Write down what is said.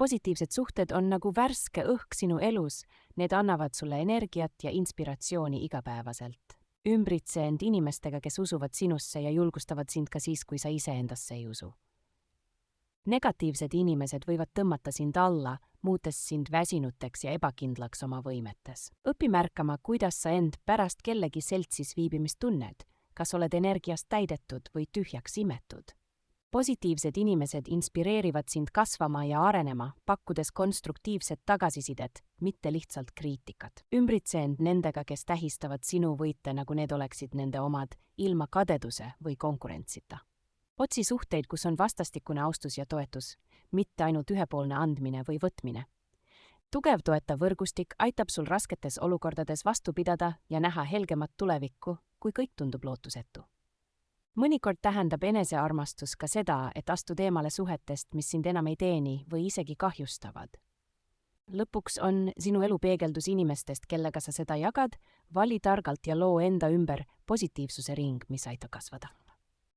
Positiivsed suhted on nagu värske õhk sinu elus, need annavad sulle energiat ja inspiratsiooni igapäevaselt. Ümbritse end inimestega, kes usuvad sinusse ja julgustavad sind ka siis, kui sa iseendasse ei usu. Negatiivsed inimesed võivad tõmmata sind alla, muutes sind väsinuteks ja ebakindlaks oma võimetes. Õpi märkama, kuidas sa end pärast kellegi seltsis viibimist tunned, kas oled energiast täidetud või tühjaks imetud. Positiivsed inimesed inspireerivad sind kasvama ja arenema, pakkudes konstruktiivset tagasisidet, mitte lihtsalt kriitikat. Ümbritse end nendega, kes tähistavad sinu võite, nagu need oleksid nende omad, ilma kadeduse või konkurentsita. Otsi suhteid, kus on vastastikune austus ja toetus, mitte ainult ühepoolne andmine või võtmine. Tugev toetav võrgustik aitab sul rasketes olukordades vastu pidada ja näha helgemat tulevikku, kui kõik tundub lootusetu. Mõnikord tähendab enesearmastus ka seda, et astud eemale suhetest, mis sind enam ei teeni või isegi kahjustavad. Lõpuks on sinu elu peegeldus inimestest, kellega sa seda jagad, vali targalt ja loo enda ümber positiivsuse ring, mis aitab kasvada.